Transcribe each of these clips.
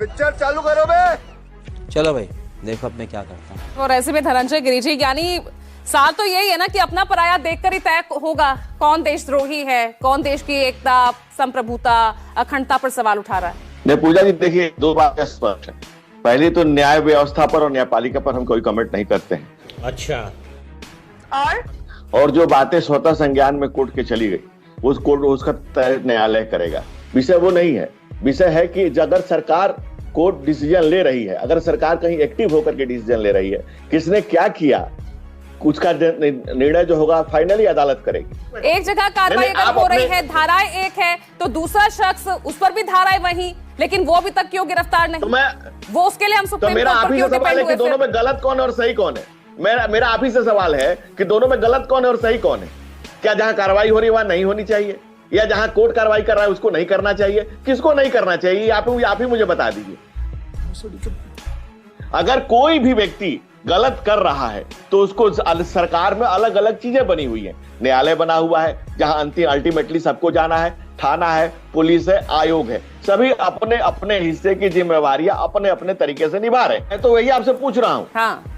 Picture चालू करो बे। चलो भाई देखो अब मैं क्या करता हूँ। और ऐसे में धनंजय गिरी जी, यानी सार तो यही है ना कि अपना पराया देखकर ही तय होगा कौन देशद्रोही है, कौन देश की एकता, संप्रभुता, अखंडता पर सवाल उठा रहा है। नहीं पूजा जी, देखिए दो बातें स्पष्ट है। पहली तो न्याय व्यवस्था पर और न्यायपालिका पर हम कोई कमेंट नहीं करते हैं। अच्छा। और जो बातें स्वतः संज्ञान में कोर्ट के चली गई, उस कोर्ट उसका तय न्यायालय करेगा। विषय वो नहीं है। विषय है कि अगर सरकार कोर्ट डिसीजन ले रही है, अगर सरकार कहीं एक्टिव होकर के डिसीजन ले रही है, किसने क्या किया उसका निर्णय जो होगा फाइनली अदालत करेगी। एक जगह कार्रवाई अगर हो रही है, धाराएं एक है, तो दूसरा शख्स उस पर भी धाराएं वही, लेकिन वो अभी तक क्यों गिरफ्तार नहीं? तो वो उसके लिए हम सुप्रीम मेरा कोर्ट आप पर ही क्यों से सवाल है डिपेंड कि हुए? दोनों में गलत कौन है और सही कौन है? मेरा आप ही से सवाल है कि दोनों में गलत कौन है और सही कौन है? क्या जहां कार्रवाई हो रही है वहां नहीं होनी चाहिए, या जहां कोर्ट कार्रवाई कर रहा है उसको नहीं करना चाहिए? किसको नहीं करना चाहिए आप ही मुझे बता दीजिए। अगर कोई भी व्यक्ति गलत कर रहा है तो उसको सरकार में अलग अलग चीजें बनी हुई है। न्यायालय बना हुआ है जहां अंतिम अल्टीमेटली सबको जाना है, थाना है, पुलिस है, आयोग है, सभी अपने अपने हिस्से की जिम्मेवारियां अपने अपने तरीके से निभा रहे हैं। तो वही आपसे पूछ रहा हूं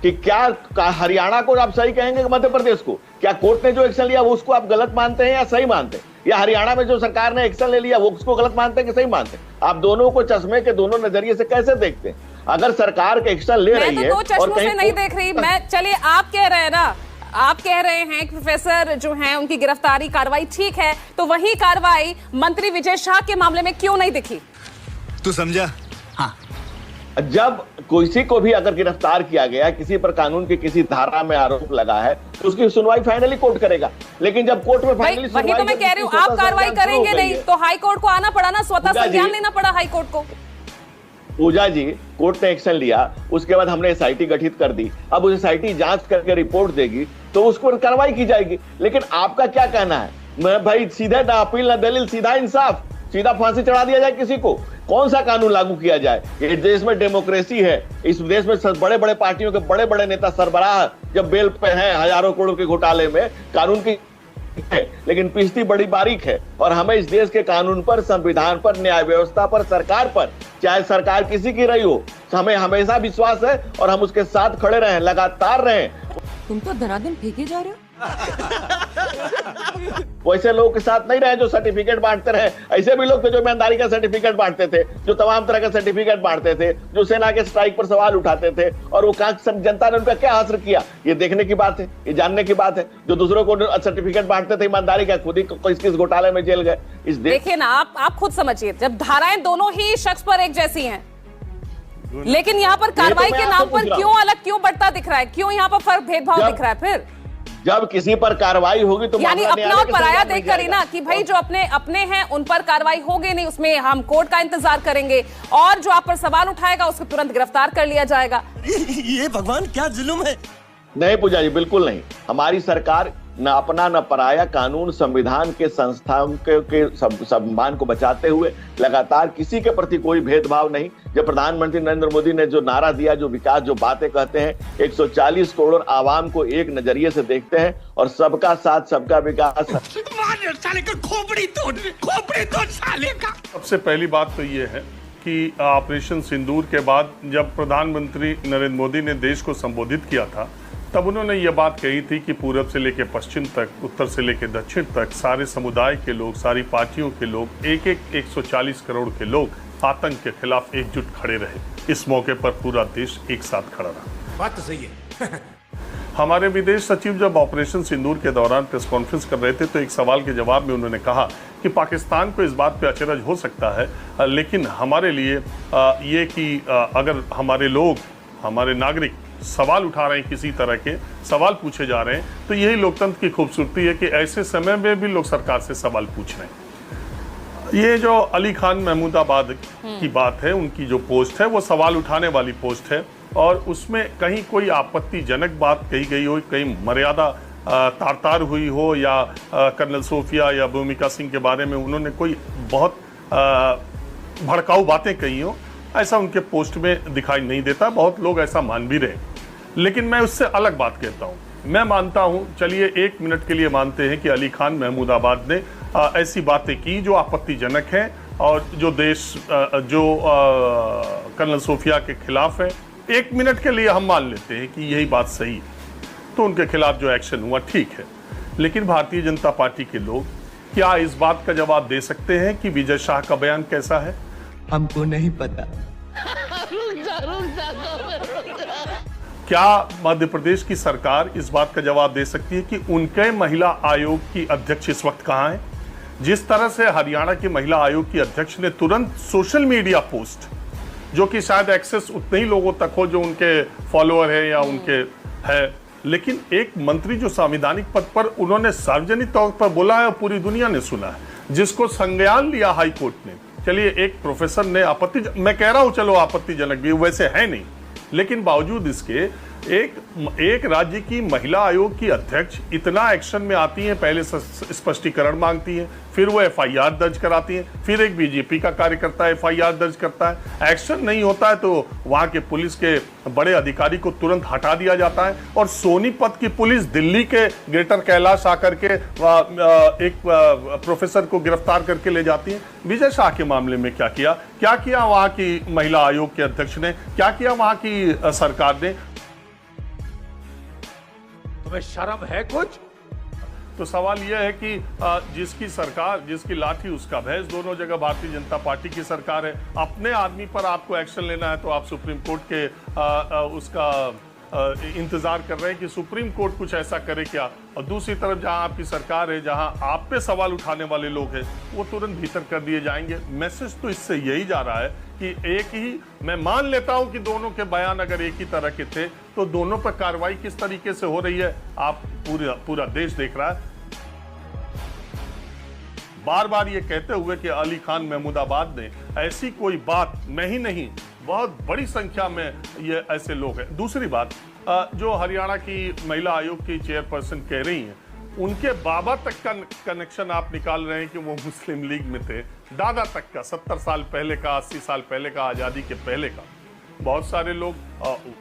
कि क्या हरियाणा को आप सही कहेंगे, मध्य प्रदेश को? क्या कोर्ट ने जो एक्शन लिया वो उसको आप गलत मानते हैं या सही मानते हैं? या हरियाणा में जो सरकार ने एक्शन ले लिया वो उसको गलत मानते हैं कि सही मानते हैं? आप दोनों को चश्मे के दोनों नजरिए से कैसे देखते हैं? अगर सरकार के एक्शन ले रही है, मैं तो दो चश्मों से नहीं देख रही। मैं चलिए आप कह रहे हैं ना, आप कह रहे हैं कि प्रोफेसर जो हैं उनकी गिरफ्तारी कार्रवाई ठीक है, तो वही कार्रवाई मंत्री विजय शाह के मामले में क्यों नहीं दिखी? तू समझा? हाँ। जब किसी को भी अगर गिरफ्तार किया गया, किसी पर कानून की किसी धारा में आरोप लगा है, तो उसकी सुनवाई फाइनली कोर्ट करेगा। लेकिन जब कोर्ट में फाइनली वही तो मैं कह रही हूँ, आप कार्रवाई करेंगे नहीं तो हाई कोर्ट को आना पड़ा ना, स्वतः संज्ञान लेना पड़ा हाई कोर्ट को। पूजा जी, कोर्ट ने एक्शन लिया, उसके बाद हमने एसआईटी गठित कर दी। अब उस एसआईटी जांच करके रिपोर्ट देगी तो उस पर कार्रवाई की जाएगी। लेकिन आपका क्या कहना है? मैं भाई सीधे ना अपील ना दलील, सीधा इंसाफ, सीधा फांसी चढ़ा दिया जाए किसी को? कौन सा कानून लागू किया जाए? इस देश में डेमोक्रेसी है, इस देश में बड़े बड़े पार्टियों के बड़े बड़े नेता सरबराह जब बेल पे हैं हजारों करोड़ के घोटाले में, कानून की है, लेकिन पिछती बड़ी बारीक है। और हमें इस देश के कानून पर, संविधान पर, न्याय व्यवस्था पर, सरकार पर, चाहे सरकार किसी की रही हो, हमें हमेशा विश्वास है और हम उसके साथ खड़े रहें, लगातार रहें। तुम तो धनाधन फेंके जा रहे हो। वैसे लोगों के साथ नहीं रहे जो सर्टिफिकेट बांटते रहे। ऐसे भी लोग थे जो ईमानदारी का सर्टिफिकेट बांटते थे, जो तमाम तरह के सर्टिफिकेट बांटते थे, जो सेना के स्ट्राइक पर सवाल उठाते थे, और वो जनता ने उनका क्या हासिल किया, ये देखने की बात है, ये जानने की बात है। जो दूसरों को सर्टिफिकेट बांटते थे ईमानदारी का, खुद ही किस घोटाले में जेल गए। इस देखिए ना, आप खुद समझिए, जब धाराएं दोनों ही शख्स पर एक जैसी हैं, लेकिन यहाँ पर कार्रवाई के नाम पर क्यों अलग, क्यों बढ़ता दिख रहा है, क्यों यहाँ पर फर्क, भेदभाव दिख रहा है? फिर जब किसी पर कार्रवाई होगी तो यानी अपना और पराया देखकर ही ना, कि भाई जो अपने हैं उन पर कार्रवाई होगी नहीं, उसमें हम कोर्ट का इंतजार करेंगे, और जो आप पर सवाल उठाएगा उसको तुरंत गिरफ्तार कर लिया जाएगा। ये भगवान क्या जुल्म है? नहीं पूजा जी, बिल्कुल नहीं। हमारी सरकार न अपना न पराया, कानून संविधान के संस्थाओं के सम्मान को बचाते हुए लगातार किसी के प्रति कोई भेदभाव नहीं। जब प्रधानमंत्री नरेंद्र मोदी ने जो नारा दिया, जो विकास, जो बातें कहते हैं, 140 करोड़ आवाम को एक नजरिए से देखते हैं और सबका साथ सबका विकास। साले का खोपड़ी तोड़ साले का। सबसे पहली बात तो ये है कि ऑपरेशन सिंदूर के बाद जब प्रधानमंत्री नरेंद्र मोदी ने देश को संबोधित किया था, तब उन्होंने ये बात कही थी कि पूरब से लेकर पश्चिम तक, उत्तर से लेकर दक्षिण तक सारे समुदाय के लोग, सारी पार्टियों के लोग, 140 करोड़ के लोग आतंक के खिलाफ एकजुट खड़े रहे। इस मौके पर पूरा देश एक साथ खड़ा रहा। बात तो सही है। हमारे विदेश सचिव जब ऑपरेशन सिंदूर के दौरान प्रेस कॉन्फ्रेंस कर रहे थे तो एक सवाल के जवाब में उन्होंने कहा कि पाकिस्तान को इस बात पे अचरज हो सकता है, लेकिन हमारे लिए ये कि अगर हमारे लोग, हमारे नागरिक सवाल उठा रहे हैं, किसी तरह के सवाल पूछे जा रहे हैं, तो यही लोकतंत्र की खूबसूरती है कि ऐसे समय में भी लोग सरकार से सवाल पूछ रहे हैं। ये जो अली खान महमूदाबाद की बात है, उनकी जो पोस्ट है वो सवाल उठाने वाली पोस्ट है, और उसमें कहीं कोई आपत्तिजनक बात कही गई हो, कहीं मर्यादा तार हुई हो, या कर्नल सोफिया या भूमिका सिंह के बारे में उन्होंने कोई बहुत भड़काऊ बातें कही हो, ऐसा उनके पोस्ट में दिखाई नहीं देता। बहुत लोग ऐसा मान भी रहे, लेकिन मैं उससे अलग बात कहता हूँ। मैं मानता हूँ, चलिए 1 मिनट के लिए मानते हैं कि अली खान महमूदाबाद ने ऐसी बातें की जो आपत्तिजनक हैं, और जो देश कर्नल सोफिया के खिलाफ है, 1 मिनट के लिए हम मान लेते हैं कि यही बात सही है, तो उनके खिलाफ जो एक्शन हुआ ठीक है। लेकिन भारतीय जनता पार्टी के लोग क्या इस बात का जवाब दे सकते हैं कि विजय शाह का बयान कैसा है? हमको नहीं पता। क्या मध्य प्रदेश की सरकार इस बात का जवाब दे सकती है कि उनके महिला आयोग की अध्यक्ष इस वक्त कहां है? जिस तरह से हरियाणा की महिला आयोग की अध्यक्ष ने तुरंत सोशल मीडिया पोस्ट, जो कि शायद एक्सेस उतने ही लोगों तक हो जो उनके फॉलोअर है या उनके है, लेकिन एक मंत्री जो संवैधानिक पद पर, उन्होंने सार्वजनिक तौर पर बोला है और पूरी दुनिया ने सुना है, जिसको संज्ञान लिया हाई कोर्ट ने। चलिए, एक प्रोफेसर ने मैं कह रहा हूं चलो आपत्तिजनक भी वैसे है नहीं, लेकिन बावजूद इसके एक राज्य की महिला आयोग की अध्यक्ष इतना एक्शन में आती हैं, पहले स्पष्टीकरण मांगती हैं, फिर वो एफआईआर दर्ज कराती हैं, फिर एक बीजेपी का कार्यकर्ता एफआईआर दर्ज करता है, एक्शन नहीं होता है तो वहां के पुलिस के बड़े अधिकारी को तुरंत हटा दिया जाता है। और सोनीपत की पुलिस दिल्ली के ग्रेटर कैलाश आकर के एक प्रोफेसर को गिरफ्तार करके ले जाती है। विजय शाह के मामले में क्या किया वहां की महिला आयोग के अध्यक्ष ने, क्या किया वहां की सरकार ने? तुम्हें शर्म है कुछ? तो सवाल यह है कि जिसकी सरकार, जिसकी लाठी उसका भैंस, दोनों जगह भारतीय जनता पार्टी की सरकार है। अपने आदमी पर आपको एक्शन लेना है तो आप सुप्रीम कोर्ट के उसका इंतजार कर रहे हैं कि सुप्रीम कोर्ट कुछ ऐसा करे क्या, और दूसरी तरफ जहां आपकी सरकार है, जहां आप पे सवाल उठाने वाले लोग हैं, वो तुरंत भीतर कर दिए जाएंगे। मैसेज तो इससे यही जा रहा है कि एक ही, मैं मान लेता हूं कि दोनों के बयान अगर एक ही तरह के थे तो दोनों पर कार्रवाई किस तरीके से हो रही है आप पूरा देश देख रहा है। बार बार ये कहते हुए कि अली खान महमूदाबाद ने, ऐसी कोई बात नहीं, बहुत बड़ी संख्या में ये ऐसे लोग हैं। दूसरी बात, जो हरियाणा की महिला आयोग की चेयरपर्सन कह रही हैं, उनके बाबा तक का कनेक्शन आप निकाल रहे हैं कि वो मुस्लिम लीग में थे, दादा तक का, 70 साल पहले का, 80 साल पहले का, आज़ादी के पहले का। बहुत सारे लोग,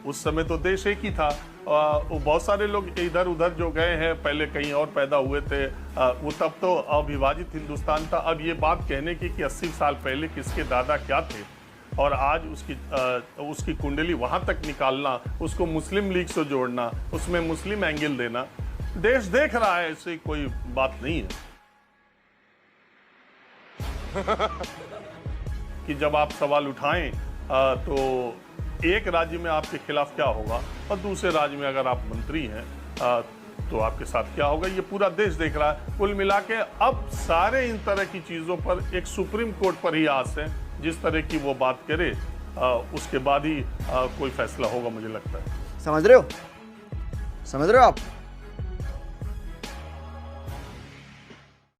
उस समय तो देश एक ही था, बहुत सारे लोग इधर उधर जो गए हैं, पहले कहीं और पैदा हुए थे, वो तब तो अविभाजित हिंदुस्तान था। अब ये बात कहने की कि 80 साल पहले किसके दादा क्या थे और आज उसकी कुंडली वहां तक निकालना, उसको मुस्लिम लीग से जोड़ना, उसमें मुस्लिम एंगल देना, देश देख रहा है, ऐसी कोई बात नहीं है। कि जब आप सवाल उठाएं तो एक राज्य में आपके खिलाफ क्या होगा और दूसरे राज्य में अगर आप मंत्री हैं तो आपके साथ क्या होगा, ये पूरा देश देख रहा है। कुल मिला के अब सारे इन तरह की चीजों पर एक सुप्रीम कोर्ट पर ही आस है, जिस तरह की वो बात करे उसके बाद ही कोई फैसला होगा, मुझे लगता है। समझ रहे हो आप?